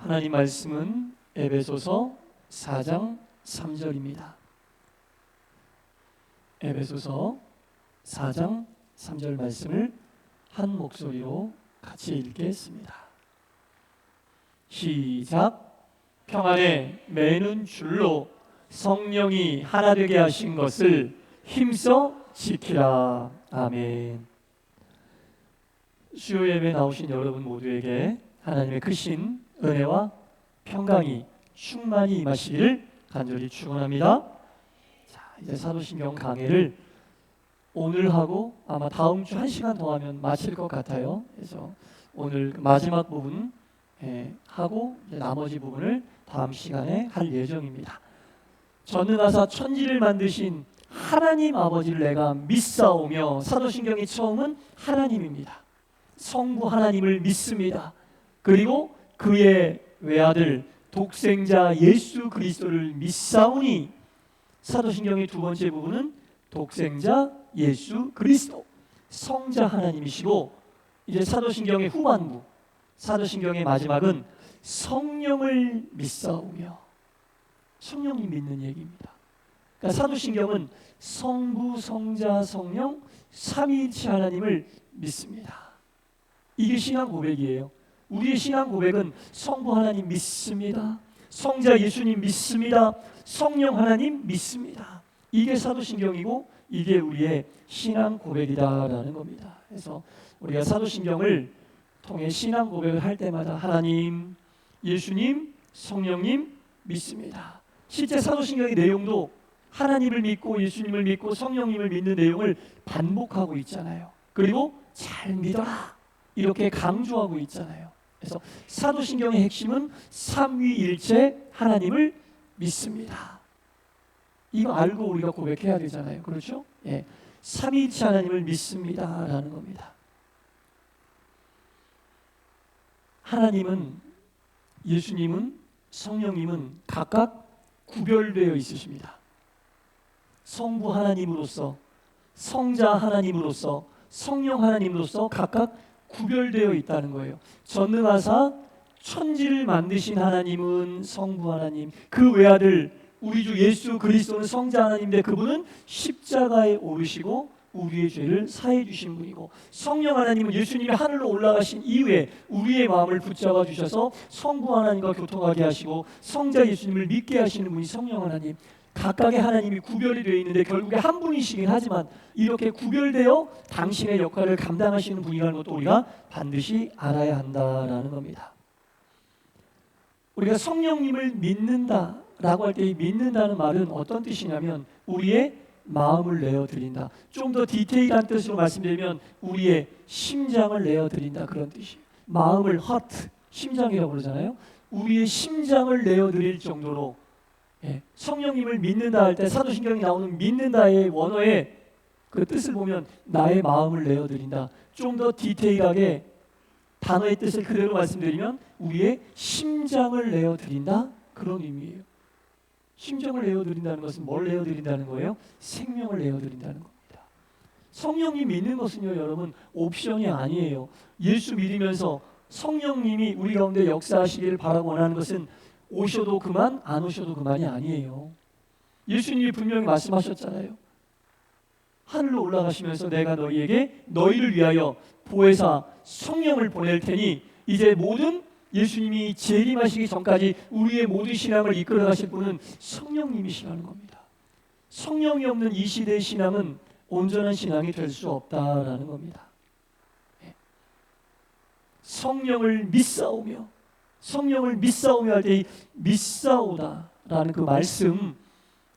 하나님 말씀은 에베소서 4장 3절입니다. 에베소서 4장 3절 말씀을 한 목소리로 같이 읽겠습니다. 시작. 평안에 매는 줄로 성령이 하나 되게 하신 것을 힘써 지키라. 아멘. 수요 예배 나오신 여러분 모두에게 하나님의 크신 은혜와 평강이 충만히 임하시기를 간절히 축원합니다. 자, 이제 사도신경 강해를 오늘 하고 아마 다음 주 1시간 더 하면 마칠 것 같아요. 그래서 오늘 마지막 부분 하고 나머지 부분을 다음 시간에 할 예정입니다. 전능하사 천지를 만드신 하나님 아버지를 내가 믿사오며, 사도신경의 처음은 하나님입니다. 성부 하나님을 믿습니다. 그리고 그의 외아들 독생자 예수 그리스도를 믿사오니, 사도신경의 두 번째 부분은 독생자 예수 그리스도 성자 하나님이시고, 이제 사도신경의 후반부, 사도신경의 마지막은 성령을 믿사오며, 성령님 믿는 얘기입니다. 그러니까 사도신경은 성부, 성자, 성령 삼위일체 하나님을 믿습니다. 이게 신앙 고백이에요. 우리의 신앙 고백은 성부 하나님 믿습니다, 성자 예수님 믿습니다, 성령 하나님 믿습니다. 이게 사도신경이고 이게 우리의 신앙 고백이다라는 겁니다. 그래서 우리가 사도신경을 통해 신앙 고백을 할 때마다 하나님, 예수님, 성령님 믿습니다. 실제 사도신경의 내용도 하나님을 믿고 예수님을 믿고 성령님을 믿는 내용을 반복하고 있잖아요. 그리고 잘 믿어라 이렇게 강조하고 있잖아요. 그래서 사도신경의 핵심은 삼위일체 하나님을 믿습니다. 이거 알고 우리가 고백해야 되잖아요. 그렇죠? 예, 삼위일체 하나님을 믿습니다라는 겁니다. 하나님은, 예수님은, 성령님은 각각 구별되어 있으십니다. 성부 하나님으로서, 성자 하나님으로서, 성령 하나님으로서 각각 구별되어 있다는 거예요. 전능하사 천지를 만드신 하나님은 성부 하나님, 그 외아들 우리 주 예수 그리스도는 성자 하나님인데 그분은 십자가에 오르시고 우리의 죄를 사해 주신 분이고, 성령 하나님은 예수님이 하늘로 올라가신 이후에 우리의 마음을 붙잡아 주셔서 성부 하나님과 교통하게 하시고 성자 예수님을 믿게 하시는 분이 성령 하나님. 각각의 하나님이 구별이 되어 있는데 결국에 한 분이시긴 하지만 이렇게 구별되어 당신의 역할을 감당하시는 분이라는 것도 우리가 반드시 알아야 한다라는 겁니다. 우리가 성령님을 믿는다라고 할 때 이 믿는다는 말은 어떤 뜻이냐면 우리의 마음을 내어드린다. 좀 더 디테일한 뜻으로 말씀드리면 우리의 심장을 내어드린다, 그런 뜻이에요. 마음을 heart, 심장이라고 그러잖아요. 우리의 심장을 내어드릴 정도로, 성령님을 믿는다 할 때 사도신경에 나오는 믿는다의 원어의 그 뜻을 보면 나의 마음을 내어드린다. 좀 더 디테일하게 단어의 뜻을 그대로 말씀드리면 우리의 심장을 내어드린다, 그런 의미예요. 심정을 내어드린다는 것은 뭘 내어드린다는 거예요? 생명을 내어드린다는 겁니다. 성령님 믿는 것은요, 여러분, 옵션이 아니에요. 예수 믿으면서 성령님이 우리 가운데 역사하시기를 바라고 원하는 것은 오셔도 그만, 안 오셔도 그만이 아니에요. 예수님이 분명히 말씀하셨잖아요. 하늘로 올라가시면서 내가 너희를 위하여 보혜사 성령을 보낼 테니, 이제 모든 예수님이 재림하시기 전까지 우리의 모든 신앙을 이끌어 가실 분은 성령님이시라는 겁니다. 성령이 없는 이 시대의 신앙은 온전한 신앙이 될 수 없다라는 겁니다. 성령을 믿사오며, 성령을 믿사오며 할 때 이 믿사오다라는 그 말씀,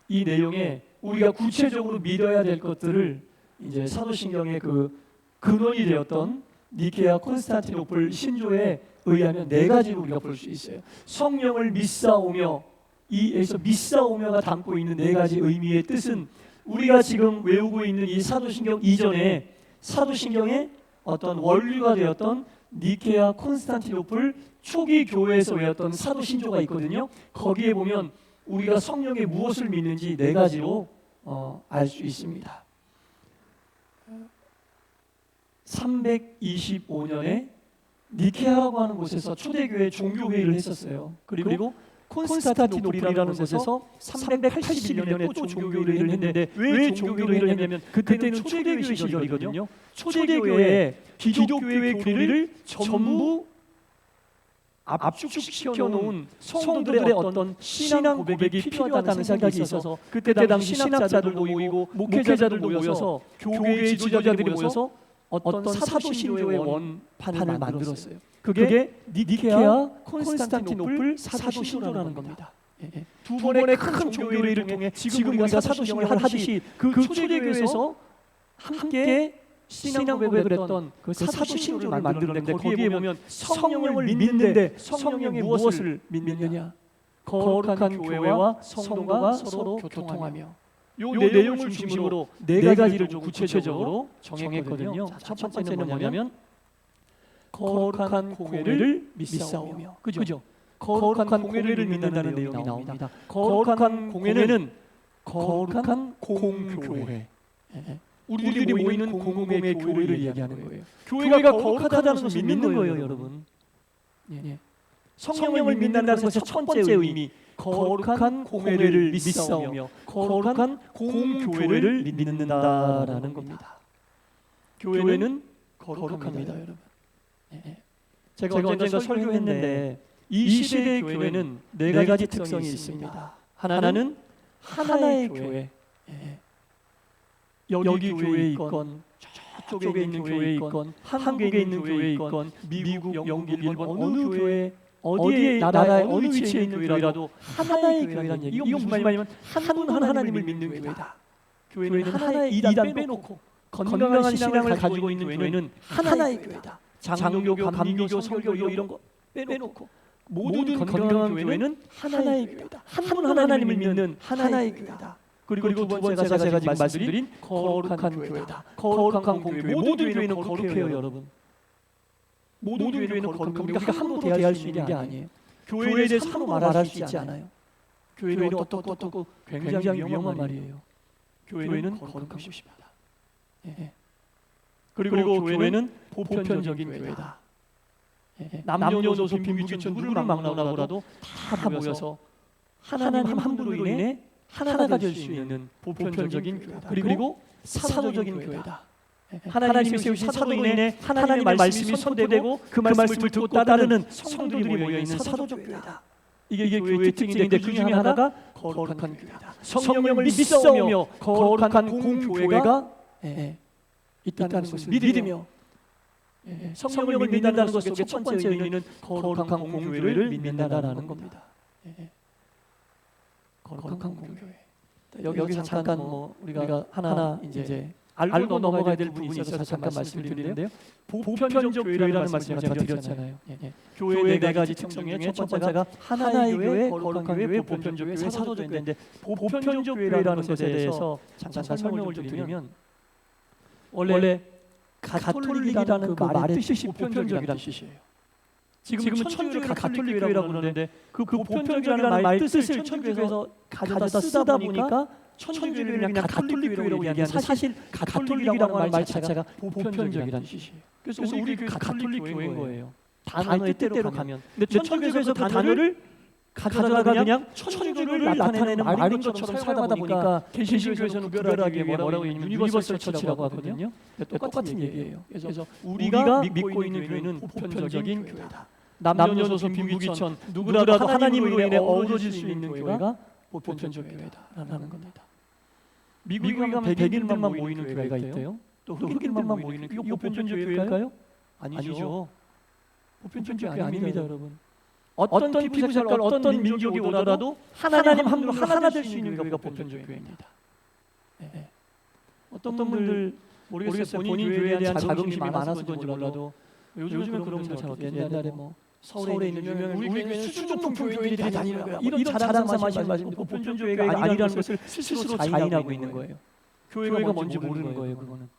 이 내용에 우리가 구체적으로 믿어야 될 것들을 이제 사도신경의 그 근원이 되었던 니케아 콘스탄티노플 신조에 의하면 4가지로 우리가 볼 수 있어요. 성령을 믿사오며, 여기서 믿사오며가 담고 있는 4가지 의미의 뜻은 우리가 지금 외우고 있는 이 사도신경 이전에 사도신경의 어떤 원류가 되었던 니케아 콘스탄티노플 초기 교회에서 외웠던 사도신조가 있거든요. 거기에 보면 우리가 성령에 무엇을 믿는지 4가지로 알 수 있습니다. 325년에 니케아라고 하는 곳에서 초대교회 종교회의를 했었어요. 그리고 콘스탄티노플이라는 곳에서 381년에 또 종교회의를 했는데 왜 종교회의를 했냐면 그때는 초대교회 시절이거든요. 초대교회에 기독교의 교리를 전부 압축시켜 놓은 성도들의 어떤 신앙 고백이 필요하다는 생각이 있어서 그때 당시 신학자들도 모이고 목회자들도 모여서 교회의 지도자들이 모여서 어떤 사도신조의 원판을 만들었어요. 그게 니케아 콘스탄티노플 사도신조라는 겁니다. 두 번의 큰 종교회의를 통해 지금 우리가 사도신경을 하듯이 그 초대교회에서 함께 신앙 고백을 했던 그 사도신조를 만들었는데 거기에 보면 성령을 믿는데 성령이 무엇을 믿느냐? 거룩한 교회와 성도가 서로 교통하며 요 내용을 중심으로 네 가지를 좀 구체적으로 정했거든요. 첫 번째는 뭐냐면 거룩한 공회를 믿사오며, 그죠? 거룩한 공회를 믿는다는 내용이 나옵니다. 거룩한 공회는 거룩한 공교회. 우리들이 모이는 공공의 교회를 이야기하는 거예요. 교회가 거룩하다는 것을 믿는 거예요, 여러분. 성령을 믿는다는 것의 첫 번째 의미, 거룩한 공회를 믿사오며 거룩한 공교회를 믿는다라는 겁니다. 교회는 거룩합니다, 여러분. 제가 언젠가 설교했는데 이 시대의 교회는 네 가지 특성이 있습니다. 하나는 하나의 교회. 여기 교회에 있건 저쪽에 있는 교회에 있건 한국에 있는 교회에 있건 미국, 영국, 일본 어느 교회 어디에 나라의 어느 위치에 있는 교회라도 하나의 교회라는 얘기. 이건 무슨 말이냐면 한 분 하나님을 믿는 교회다. 교회는 하나의 이단 빼놓고 건강한 신앙을 가지고 있는 교회는 하나의 교회다. 장로교, 감리교, 설교교 이런 거 빼놓고 모든 건강한 교회는 하나의 교회다. 한 분 하나님을 믿는 하나의 교회다. 그리고 두 번째가 제가 지금 말씀드린 거룩한 교회다. 거룩한 공교회. 모든 교회는 거룩해요, 여러분. 모든 교회는 거룩합니다. 우리가 함부로 대할 수 있는 게 아니에요. 교회에 대해서 함부로 말할 수 있지 않아요. 교회는 어떻고 굉장히 위험한 말이에요. 교회는 거룩한 곳입니다. 그리고 교회는 보편적인 교회다. 남녀노소 빈부귀천 누구를 막론하고라도 다 모여서 하나님 한 분으로 인해 하나가 될 수 있는 보편적인 교회다. 그리고 사도적인 교회다. 하나님이 세우신 사도로 인해 하나님의 말씀이 선포되고 그 말씀을 듣고 따르는 성도들이 모여있는 사도적 교회다. 이게 교회의 특징인데 그 중에 하나가 거룩한 교회다. 성령을 믿사오며 거룩한 공교회가 있다는 것을 믿으며 성령을 믿는다는 것 속에 첫 번째 의미는 거룩한 공교회를 믿는다라는 겁니다. 거룩한 공교회. 여기서 잠깐 우리가 하나 이제 알고 넘어가야 될 부분이 있어서 잠깐 말씀드리는데요. 보편적 교회라는 말씀을 제가 드렸잖아요. 교회의 네 가지 특성 중에 첫 번째가 하나의 교회, 거룩한 교회, 보편적 교회, 사도적 교회인데 보편적 교회라는 것에 대해서 잠깐 설명을 드리면 원래 가톨릭이라는 그 말의 뜻이 보편적이라는 뜻이에요. 지금은 천주교를 가톨릭교회라고 그러는데 그 보편적이라는 말의 뜻을 천주교에서 가져다 쓰다 보니까 천주교를 그냥 가톨릭교회라고 얘기하는데 사실 가톨릭이라고 하는 말 자체가 보편적이라는 뜻이에요. 그래서 우리 교회 가톨릭 교회인 거예요. 단어의 뜻대로 가면. 근데 천주교에서 그 단어를 가져다가 그냥 천주교를 나타내는 말인 것처럼 사용하다 보니까 개신교에서는 구별하기 위해 뭐라고 유니버설 처치라고 하거든요. 똑같은 얘기예요. 그래서 우리가 믿고 있는 교회는 보편적인 교회다. 남녀노소 빈부귀천 누구라도 하나님으로 인해 어우러질 수 있는 교회가 보편적 교회다라는 겁니다. 미국에 가면 백인들만 모이는 교회가 있대요. 또 흑인들만 모이는 이거 보편적 교회일까요? 아니죠. 보편적 교회 아닙니다, 여러분. 어떤 피부 색깔, 어떤 민족이 오더라도 하나님 한 분으로 하나 될 수 있는 교회가 보편적 교회입니다. 어떤 분들 모르겠어요. 본인 교회에 대한 자긍심이 많아서 그런지 몰라도 요즘에 그런 분들 잘 없겠죠. 옛날에 서울에 있는 유명한 우리 교회는 수준 높은 교회들이 다 다니는 거야. 이런 자랑삼아 하시는 보편적 교회가 아니라는 것을 스스로 자인하고 있는 거예요. 교회가 뭔지 모르는 거예요, 그거는.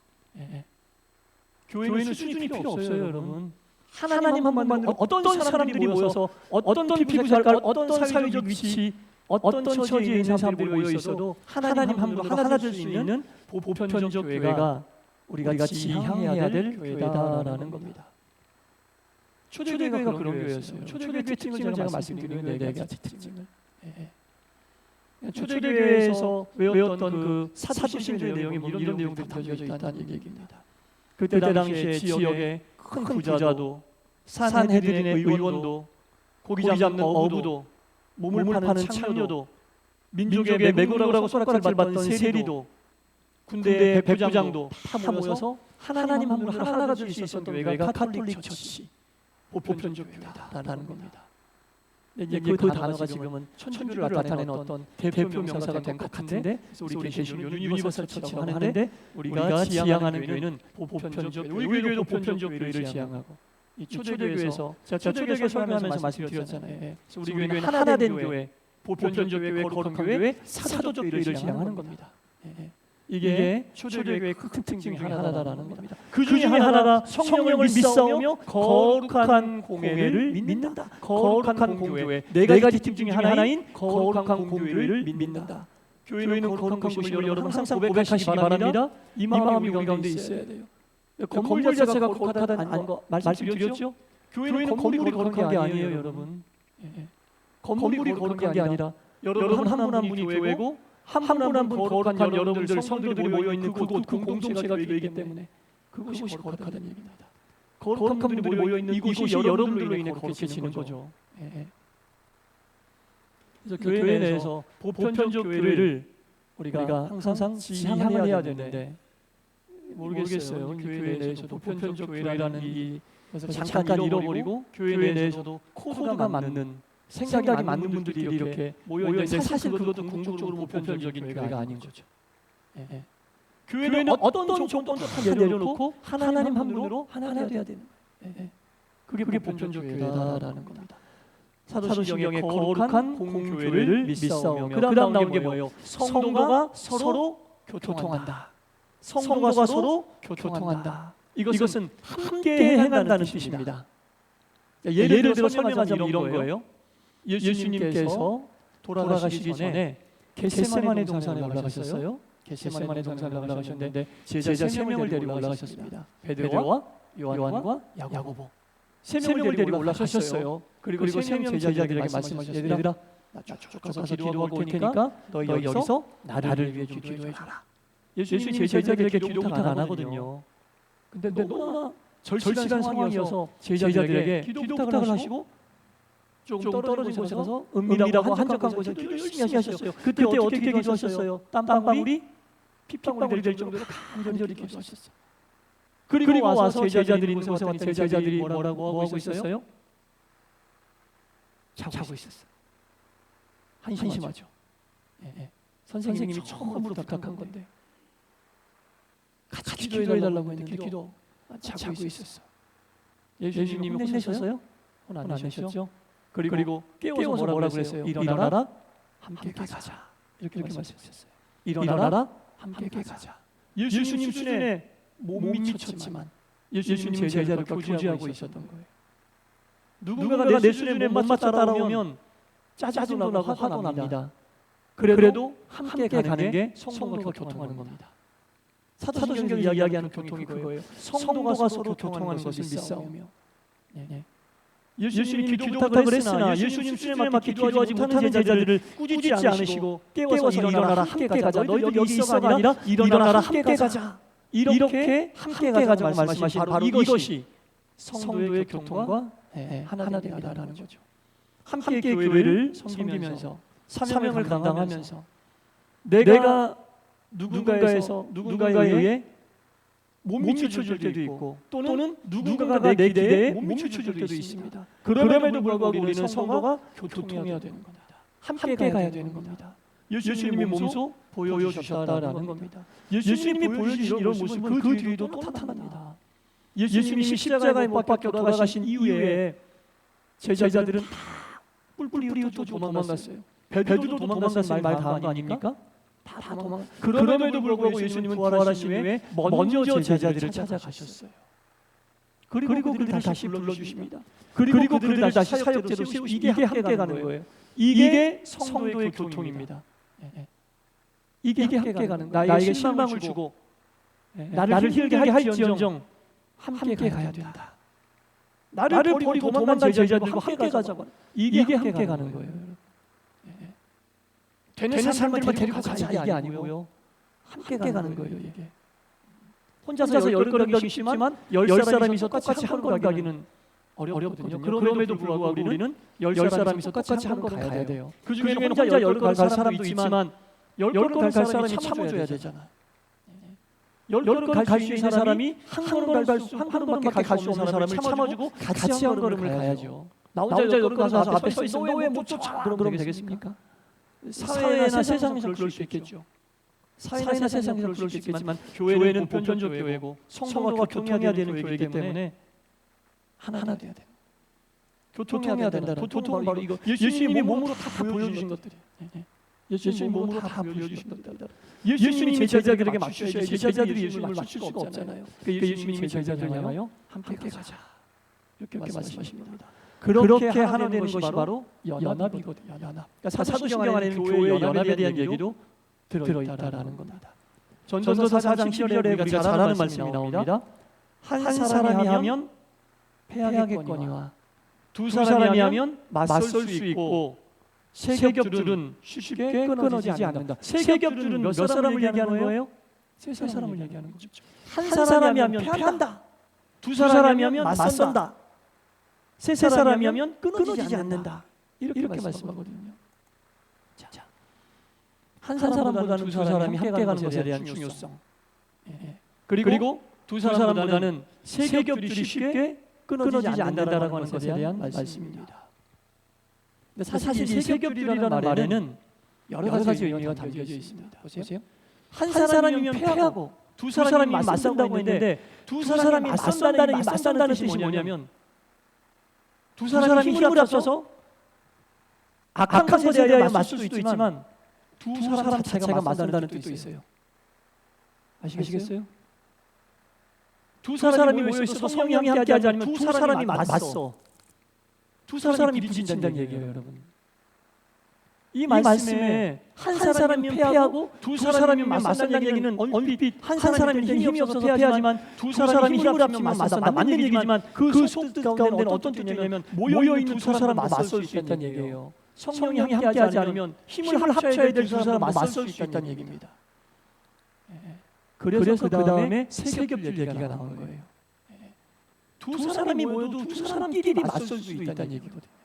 교회는 수준이 필요 없어요, 여러분. 하나님 한 분만으로 어떤 사람들이 모여서 어떤 피부 색깔, 어떤 사회적 위치, 어떤 처지에 있는 사람들이 모여 있어도 하나님 한 분으로 하나 될 수 있는 보편적 교회가 우리가 지향해야 될 교회다라는 겁니다. 초대교회가 그런 교회였어요. 초대교회 특징을 제가 말씀드리는 네 가지 특징을. 초대교회에서 외웠던 그 사도신조의 내용이 이런 내용들이 담겨져 있다는 얘기입니다. 그때 당시에 지역에 큰 부자도 산헤드린의 의원도 고기 잡는 어부도 몸을 파는 창녀도 민족의 매국노라고 손가락질 받던 세리도 군대의 백부장도 다 모여서 하나님 한 분으로 하나가 될 수 있었던 교회가 가톨릭 처치 보편적교회다라는 겁니다. 이제 그 단어가 지금은 천주교를 나타내는 어떤 대표 명사가 된 것 같은데, 우리 개신교 유니버설 처치라고 하는데 우리가 지향하는 교회는 보편적 교회, 우리 교회도 보편적 교회를 지향하고, 이 초대교회에서 제가 초대교회 설명하면서 말씀드렸잖아요. 우리 교회는 하나된 교회, 보편적 교회, 거룩한 교회, 사도적 교회를 지향하는 겁니다. 이게 초대교회의 큰 특징 중에 하나다라는 겁니다. 그 중에 하나가 성령을 믿사오며 거룩한 공회를 믿는다. 거룩한 공교회, 네 가지 특징 중에 하나인 거룩한 공교회를 믿는다. 교회는 거룩한 곳임을 여러분 항상 고백하시기 바랍니다. 이 마음이 우리 가운데 있어야 돼요. 건물 자체가 거룩하다는 거 말씀드렸죠? 교회는 건물이 거룩한 게 아니에요, 여러분. 건물이 거룩한 게 아니라 여러분 한 분 한 분이 교회고, 한 분 한 분 거룩한 여러분들 성도들이 모여 있는 그곳, 그 공동체가 교회이기 때문에 그것이 거룩하다는 얘기입니다. 거룩한 분들이 모여 있는 이곳이 여러분들로 인해 거룩해지는 거죠. 그래서 교회 내에서 보편적 교회를 우리가 항상 지향해야 되는데, 모르겠어요. 교회 내에서도 보편적 교회라는 이 것을 잠깐 잃어버리고 교회 내에서도 코드가 맞는, 생각이 맞는 분들이 이렇게 모여있는데, 사실 그것도 궁극적으로 보편적인 교회가 아닌 거죠. 교회는 어떤 조건도 다 내려놓고 하나님 한 분으로 하나가 돼야 되는 거예요. 그게 보편적 교회다라는 겁니다. 사도신경의 거룩한 공교회를 믿사오며, 그 다음 나온 게 뭐예요? 성도가 서로 교통한다. 성도가 서로 교통한다. 이것은 함께 행한다는 뜻입니다. 예를 들어 설명하자면 이런 거예요. 예수님께서 돌아가시기 전에 겟세마네 동산에 올라가셨어요. 겟세마네 동산에 올라가셨는데 제자 3명을 데리고 올라가셨습니다. 베드로와 요한과 야고보 3명을 데리고 올라가셨어요. 그리고 3명 제자들에게 말씀하셨어요. 얘들아, 나 쭉 가서 기도하고 올 테니까 너희 여기서 나를 위해 좀 기도해줘라. 예수님이 제자들에게 기도 부탁 안 하거든요. 근데 너무나 절실한 상황이어서 제자들에게 기도 부탁을 하시고 조금 떨어진 곳에 가서 은밀하고 한적한 곳에 기도 열심히 하셨어요. 그때 어떻게 기도하셨어요? 땀방울이 핏방울이 될 정도로 간절히 기도하셨어요. 그리고 와서 제자들이 있는 곳에 왔더니 제자들이 뭐라고 하고 있었어요? 자고 있었어요. 한심하죠. 선생님이 처음으로 부탁한 건데 같이 기도해달라고 했는데 자고 있었어. 예수님이 혼내셨어요? 혼 안 내셨죠? 그리고 깨워서 뭐라고 그랬어요? 일어나라, 함께 가자. 이렇게 말씀하셨어요. 일어나라, 함께 가자. 예수님 수준에 못 미쳤지만 예수님 제자들과 교제하고 있었던 거예요. 누군가가 내 수준에 못 맞춰 따라오면 짜증도 나고 화도 납니다. 그래도 함께 가는 게 성도가 교통하는 겁니다. 사도신경이 이야기하는 교통이 그거예요. 성도가 서로 교통하는 것을 믿사오며. 예수님이 기도 부탁을 했으나 예수님 수준에 맞게 기도하지 못하는 제자들을 꾸짖지 않으시고 깨워서 일어나라, 함께 가자. 너희들 여기 있어가 아니라 일어나라, 함께 가자. 이렇게 함께 가자고 말씀하신 바로 이것이 성도의 교통과 하나 되다라는 거죠. 함께 교회를 섬기면서 사명을 감당하면서 내가 누군가에 의해 못 미쳐줄 때도 있고, 또는 누군가가 내 기대에 못 미쳐줄 때도 있습니다. 그럼에도 불구하고 우리는 성도가 교통해야 되는 겁니다. 함께 가야 되는 겁니다. 예수님이 몸소 보여주셨다라는 겁니다. 예수님이 보여주신 이런 모습은 그 뒤에도 또 나타납니다. 예수님이 십자가에 못 박혀 돌아가신 이후에 제자들은 다 뿔뿔이 흩어져 도망갔어요. 베드로도 도망갔으면 말 다 한 거 아닙니까? 다 도망. 그럼에도 불구하고 예수님은 부활하신 후에 먼저 제자들을 찾아가셨어요. 그리고 그들을 다시 불러주십니다. 그리고 그들을 다시 사역제도 세우시고, 이게 함께 가는 거예요. 이게 성도의 교통입니다. 이게 함께 가는, 나에게 실망을 주고 나를 힘들게 할지언정 함께 가야 된다. 나를 버리고 도망간 제자들과 함께 가자고. 이게 함께 가는 거예요. 되는 사람들만 데리고 가자 이게 아니고요. 함께 가는 거예요. 이게 혼자서 10걸음 가기 쉽지만 10사람이서 똑같이 한 걸음 가기는 어렵거든요. 그럼에도 불구하고 우리는 10사람이서 똑같이 한 걸음 가야 돼요. 그 중에는 혼자 10걸음 갈 사람도 있지만 10걸음 갈 사람이 참아줘야 되잖아. 10걸음 갈 수 있는 사람이 한 걸음밖에 갈 수 없는 사람을 참아주고 같이 한 걸음을 가야죠. 나 혼자 10걸음 가서 앞에 서 있으면 너 왜 못 쫓아? 그러면 되겠습니까? 사회나 세상에서 그럴 수 있겠죠. 사회나 세상에서 그럴 수 있겠지만 교회는 보편적 교회고 성도가 교통해야 되는 교회이기 때문에 하나 돼야 돼요. 교통해야 된다는 교통은 바로 이거 예수님이 몸으로 다 보여주신 것들이에요. 예수님이 몸으로 다 보여주신 것들. 예수님이 제자들에게 맞추셔야지 제자들이 예수님을 맞출 수가 없잖아요. 그러니까 예수님이 제자들을 향하여 함께 가자 이렇게 말씀하십니다. 그렇게 하나 되는 것이 바로 연합이거든요. 연합. 그러니까 사도신경 안에는 교회 연합에 대한 얘기도 들어있다라는 겁니다. 전도서 4장 10절에 우리가 잘 아는 말씀이 나옵니다. 한 사람이 하면 패하겠거니와 두 사람이 하면 맞설 수 있고 세 겹줄은 쉽게 끊어지지 않는다. 세 겹줄은 몇 사람을 얘기하는 거예요? 세 사람을 얘기하는 거죠. 한 사람이 하면 패한다. 두 사람이 하면 맞선다. 세 사람이 하면 끊어지지 않는다. 이렇게 말씀하거든요. 자, 한 사람보다는 두 사람이 함께 가는 것에 대한 중요성. 그리고 두 사람보다는 세 겹줄이 쉽게 끊어지지 않는다라고 하는 것에 대한 말씀입니다. 사실 이 세 겹줄이라는 말에는 여러 가지 의미가 담겨져 있습니다. 보세요. 한 사람이면 패하고 두 사람이 맞선다고 했는데 두 사람이 맞선다는 이 맞선다는 뜻이 뭐냐면 두 사람이 힘을 합쳐서 악한 것에 대하여 맞설 수도 있지만 두 사람 자체가 맞선다는 뜻도 있어요. 아시겠어요? 두 사람이 모여 있어도 성령이 함께하지 않으면 두 사람이 맞서. 두 사람이 부딪힌다는 얘기예요, 여러분. 이 말씀에 한 사람이면 패하고 두 사람이면 맞선다는 얘기는 얼핏 한 사람이 힘이 없어서 패하지만 두 사람이 힘을 합치면 맞선다. 맞는 얘기지만 그 속뜻 가운데는 어떤 뜻이냐면 모여있는 두 사람을 맞설 수 있다는 얘기예요. 성령이 함께하지 않으면 힘을 합쳐야 될 두 사람을 맞설 수 있다는 얘기입니다. 그래서 그 다음에 세 겹줄 얘기가 나오는 거예요. 두 사람이 모여도 두 사람끼리 맞설 수 있다는 얘기거든요.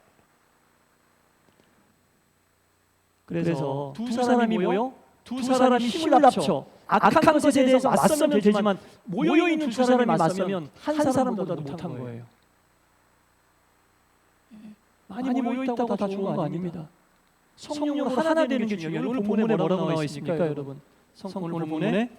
그래서 두 사람이 모여 두 사람이 힘을 합쳐 악한 것에 대해서 맞서면 되지만 모여있는 두 사람이 맞서면 한 사람보다도 못한 거예요. 많이 모여있다고 다 좋은 거 아닙니다. 성령으로 하나 되는 게 중요해요. 오늘 본문에 뭐라고 나와 있습니까, 여러분? 오늘 본문에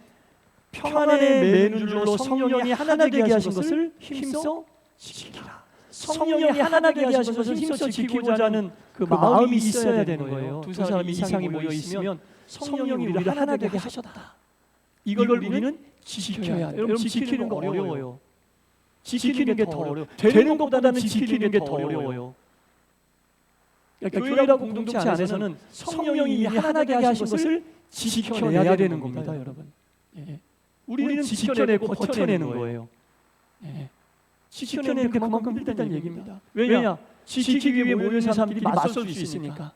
평안의 맨 줄로 성령이 하나 되게 하신 것을 힘써 지키라. 성령이 하나 되게 하신 것을 힘써 지키고자 하는 그 마음이 있어야 되는 거예요. 두 사람이 이상이 모여 있으면 성령이 우리를 하나 되게 하셨다. 이걸 우리는 지켜야 돼요. 여러분 지키는 거 어려워요. 지키는 게 더 어려워요. 되는 것보다는 지키는 게 더 어려워요. 그러니까 교회라고 공동체 안에서는 성령이 이미 하나 되게 하신 것을 지켜내야 되는 겁니다, 여러분. 우리는 지켜내고 버텨내는 거예요. 지켜내는 게 그만큼 힘들다는 얘기입니다. 왜냐? 지키기 위해 모여있는 사람들이 맞설 수 있으니까.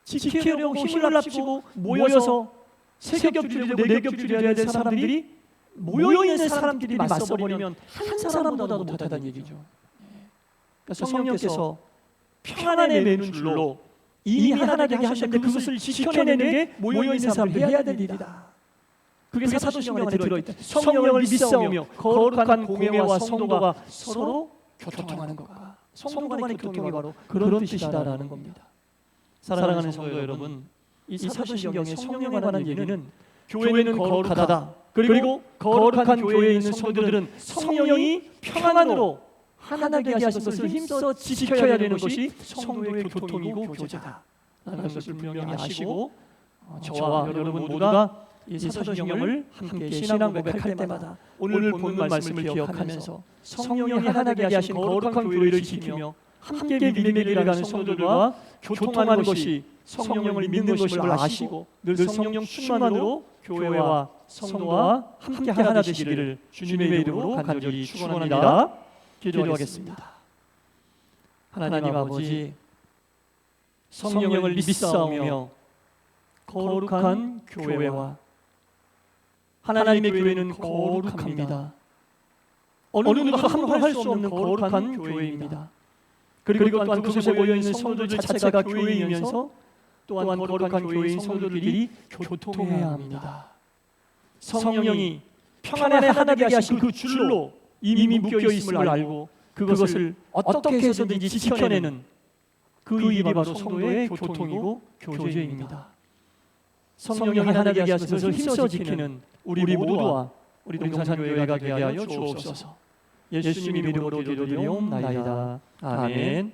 지키려고 힘을 합치고 모여서 세 겹줄이고 네 겹줄이어야 될 사람들이 모여있는 사람들이 맞서버리면 한 사람보다도 못하다는 얘기죠. 그러니까 성령께서 평안의 맨 줄로 이미 하나 되게 하셨는데 그것을 지켜내는 게 모여있는 사람들이 해야 될 일이다. 그게 사도신경 안에 들어있다. 성령을 믿사오며 거룩한 공회와 성도가 서로 교통하는 것과 성도 간의 교통이 바로 그런 뜻이다라는 겁니다. 사랑하는 성도 여러분, 이 사도신경의 성령에 관한 얘기는 교회는 거룩하다. 그리고 거룩한 교회에 있는 성도들은 성령이 평안으로 하나 되게 하신 것을 힘써 지켜야 되는 것이 성도의 교통이고 교제다 라는 것을 분명히 아시고 저와 여러분 모두가 이 사도신경을 함께 신앙 고백할 때마다 오늘 본문 말씀을 기억하면서 성령이 하나 되게 하신 거룩한 교회를 지키며 함께 믿음의 길을 가는 성도들과 교통하는 것이 성령을 믿는 것임을 아시고 늘 성령 충만으로 교회와 성도와 함께 하나 되시기를 주님의 이름으로 간절히 축원합니다. 기도하겠습니다. 하나님 아버지, 성령을 믿사오며 거룩한 교회와 하나님의 교회는 거룩합니다. 어느 누가 함부로 할 수 없는 거룩한 교회입니다. 그리고 또한 그곳에 모여있는 성도들 자체가 교회이면서 또한 거룩한 교회인 성도들끼리 교통해야 합니다. 성령이 평안의 하나되게 하신 그 줄로 이미 묶여있음을 알고 그것을 어떻게 해서든지 지켜내는 그 일이 바로 성도의 교통이고 교제입니다. 성령이 하나되게 하셔서 힘써 지키는 우리 모두와 우리 동산교회가 되게 하여 주옵소서. 예수님 이름으로 기도드리옵나이다. 아멘.